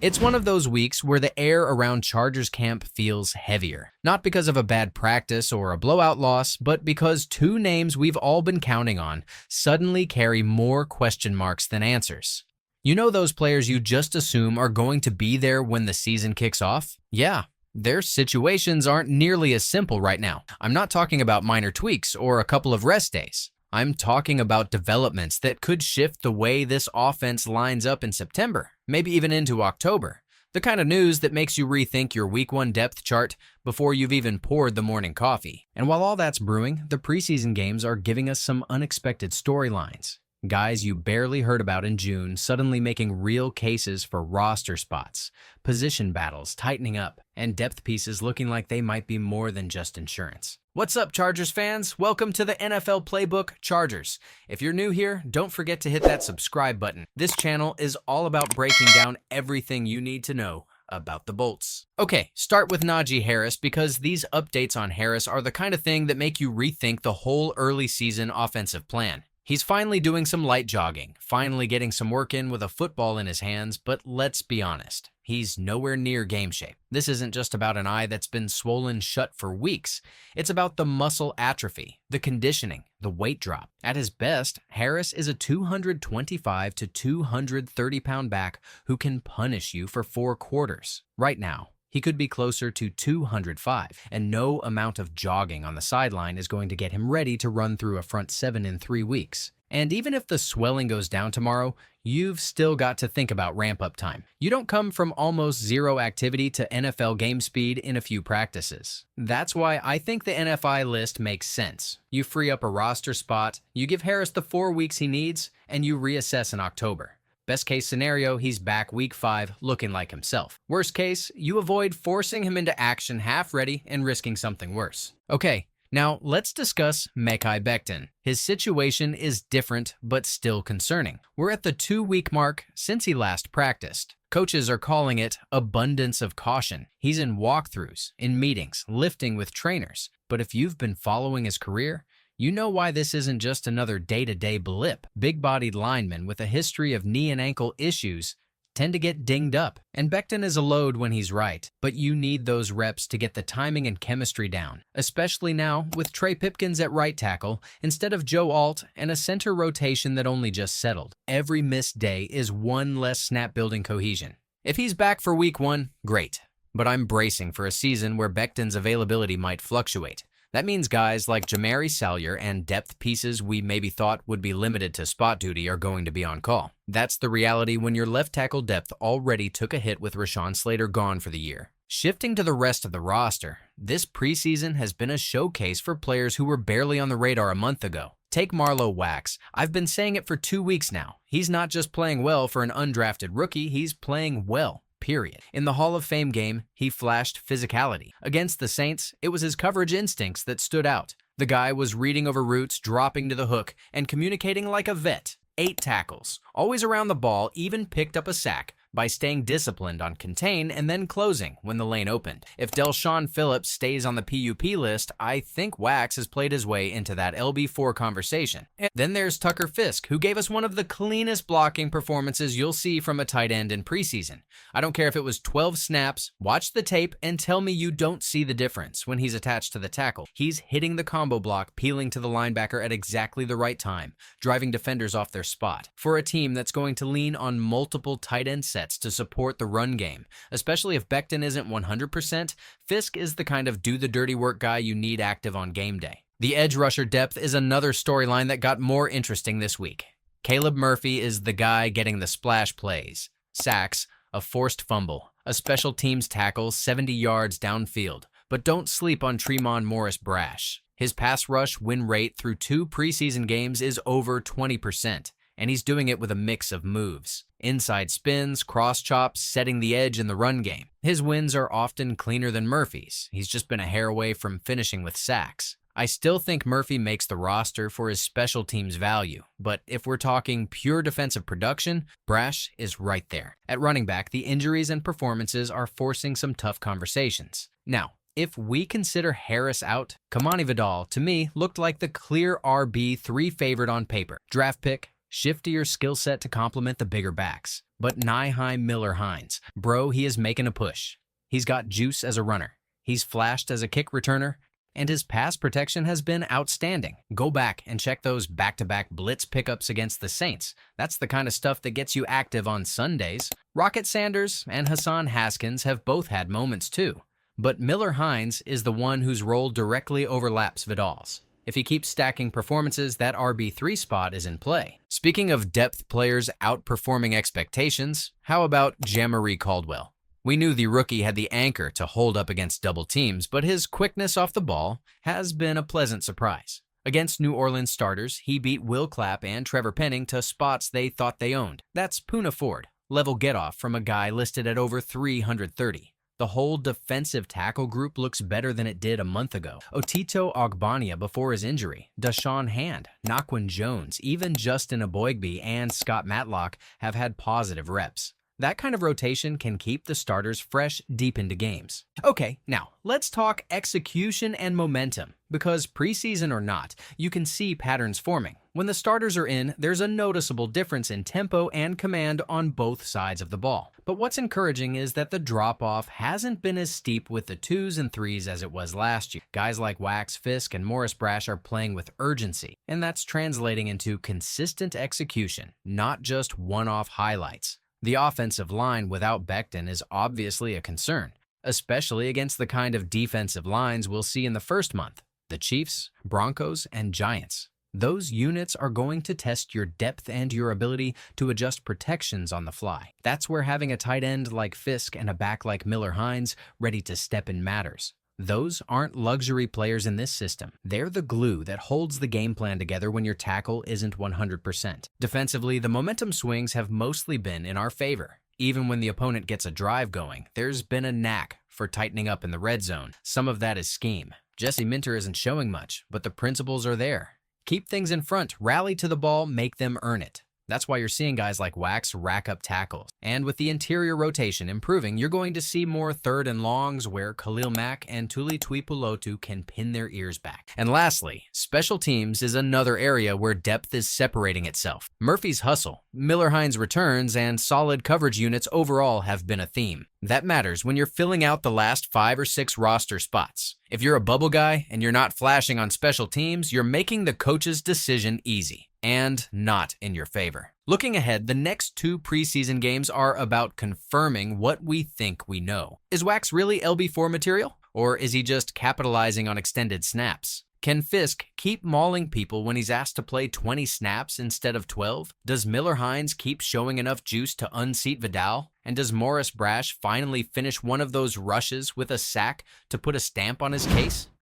It's one of those weeks where the air around Chargers camp feels heavier. Not because of a bad practice or a blowout loss, but because two names we've all been counting on suddenly carry more question marks than answers. You know those players you just assume are going to be there when the season kicks off? Yeah, their situations aren't nearly as simple right now. I'm not talking about minor tweaks or a couple of rest days. I'm talking about developments that could shift the way this offense lines up in September, maybe even into October. The kind of news that makes you rethink your Week 1 depth chart before you've even poured the morning coffee. And while all that's brewing, the preseason games are giving us some unexpected storylines. Guys you barely heard about in June suddenly making real cases for roster spots, position battles tightening up, and depth pieces looking like they might be more than just insurance. What's up, Chargers fans? Welcome to the NFL Playbook Chargers. If you're new here, don't forget to hit that subscribe button. This channel is all about breaking down everything you need to know about the Bolts. Okay, start with Naji Harris because these updates on Harris are the kind of thing that make you rethink the whole early season offensive plan. He's finally doing some light jogging, finally getting some work in with a football in his hands, but let's be honest, he's nowhere near game shape. This isn't just about an eye that's been swollen shut for weeks. It's about the muscle atrophy, the conditioning, the weight drop. At his best, Harris is a 225 to 230 pound back who can punish you for 4 quarters. Right now, he could be closer to 205, and no amount of jogging on the sideline is going to get him ready to run through a front 7 in 3 weeks. And even if the swelling goes down tomorrow, you've still got to think about ramp-up time. You don't come from almost zero activity to NFL game speed in a few practices. That's why I think the NFI list makes sense. You free up a roster spot, you give Harris the 4 weeks he needs, and you reassess in October. Best case scenario, he's back week 5 looking like himself. Worst case, you avoid forcing him into action half ready and risking something worse. Okay, now let's discuss Mekhi Becton. His situation is different but still concerning. We're at the 2-week mark since he last practiced. Coaches are calling it abundance of caution. He's in walkthroughs, in meetings, lifting with trainers. But if you've been following his career, you know why this isn't just another day-to-day blip. Big-bodied linemen with a history of knee and ankle issues tend to get dinged up, and Becton is a load when he's right, but you need those reps to get the timing and chemistry down, especially now with Trey Pipkins at right tackle instead of Joe Alt and a center rotation that only just settled. Every missed day is one less snap-building cohesion. If he's back for week 1, great, but I'm bracing for a season where Becton's availability might fluctuate. That means guys like Jamari Salyer and depth pieces we maybe thought would be limited to spot duty are going to be on call. That's the reality when your left tackle depth already took a hit with Rashawn Slater gone for the year. Shifting to the rest of the roster, this preseason has been a showcase for players who were barely on the radar a month ago. Take Marlo Wax. I've been saying it for 2 weeks now. He's not just playing well for an undrafted rookie, he's playing well. Period. In the Hall of Fame game, he flashed physicality. Against the Saints, it was his coverage instincts that stood out. The guy was reading over routes, dropping to the hook, and communicating like a vet. 8 tackles, always around the ball, even picked up a sack by staying disciplined on contain and then closing when the lane opened. If Del'Shawn Phillips stays on the PUP list, I think Wax has played his way into that LB4 conversation. And then there's Tucker Fisk, who gave us one of the cleanest blocking performances you'll see from a tight end in preseason. I don't care if it was 12 snaps, watch the tape and tell me you don't see the difference when he's attached to the tackle. He's hitting the combo block, peeling to the linebacker at exactly the right time, driving defenders off their spot. For a team that's going to lean on multiple tight end sets to support the run game, especially if Becton isn't 100%, Fisk is the kind of do-the-dirty-work guy you need active on game day. The edge rusher depth is another storyline that got more interesting this week. Caleb Murphy is the guy getting the splash plays, sacks, a forced fumble, a special teams tackle 70 yards downfield, but don't sleep on Trayon Morris-brash. His pass rush win rate through 2 preseason games is over 20%. And he's doing it with a mix of moves. Inside spins, cross chops, setting the edge in the run game. His wins are often cleaner than Murphy's. He's just been a hair away from finishing with sacks. I still think Murphy makes the roster for his special teams value, but if we're talking pure defensive production, Brash is right there. At running back, the injuries and performances are forcing some tough conversations. Now, if we consider Harris out, Kamani Vidal, to me, looked like the clear RB3 favorite on paper. Draft pick, shiftier skill set to complement the bigger backs. But Niheim Hines, bro, he is making a push. He's got juice as a runner. He's flashed as a kick returner, and his pass protection has been outstanding. Go back and check those back-to-back blitz pickups against the Saints. That's the kind of stuff that gets you active on Sundays. Rocket Sanders and Hassan Haskins have both had moments too, but Hines is the one whose role directly overlaps Vidal's. If he keeps stacking performances, that RB3 spot is in play. Speaking of depth players outperforming expectations, how about Jamari Caldwell? We knew the rookie had the anchor to hold up against double teams, but his quickness off the ball has been a pleasant surprise. Against New Orleans starters, he beat Will Clapp and Trevor Penning to spots they thought they owned. That's Poona Ford, level get-off from a guy listed at over 330. The whole defensive tackle group looks better than it did a month ago. Otito Ogbonnia before his injury, Deshaun Hand, Naquan Jones, even Justin Aboigbe and Scott Matlock have had positive reps. That kind of rotation can keep the starters fresh deep into games. Okay, now let's talk execution and momentum, because preseason or not, you can see patterns forming. When the starters are in, there's a noticeable difference in tempo and command on both sides of the ball. But what's encouraging is that the drop-off hasn't been as steep with the 2s and 3s as it was last year. Guys like Wax, Fisk, and morris-brash are playing with urgency, and that's translating into consistent execution, not just one-off highlights. The offensive line without Becton is obviously a concern, especially against the kind of defensive lines we'll see in the first month, the Chiefs, Broncos, and Giants. Those units are going to test your depth and your ability to adjust protections on the fly. That's where having a tight end like Fisk and a back like Hines ready to step in matters. Those aren't luxury players in this system. They're the glue that holds the game plan together when your tackle isn't 100%. Defensively, the momentum swings have mostly been in our favor. Even when the opponent gets a drive going, there's been a knack for tightening up in the red zone. Some of that is scheme. Jesse Minter isn't showing much, but the principles are there. Keep things in front, rally to the ball, make them earn it. That's why you're seeing guys like Wax rack up tackles. And with the interior rotation improving, you're going to see more third and longs where Khalil Mack and Tuli Tuipulotu can pin their ears back. And lastly, special teams is another area where depth is separating itself. Murphy's hustle, Hines returns, and solid coverage units overall have been a theme. That matters when you're filling out the last 5 or 6 roster spots. If you're a bubble guy and you're not flashing on special teams, you're making the coach's decision easy and not in your favor. Looking ahead, the next 2 preseason games are about confirming what we think we know. Is Wax really LB4 material? Or is he just capitalizing on extended snaps? Can Fisk keep mauling people when he's asked to play 20 snaps instead of 12? Does Hines keep showing enough juice to unseat Vidal? And does morris-brash finally finish one of those rushes with a sack to put a stamp on his case?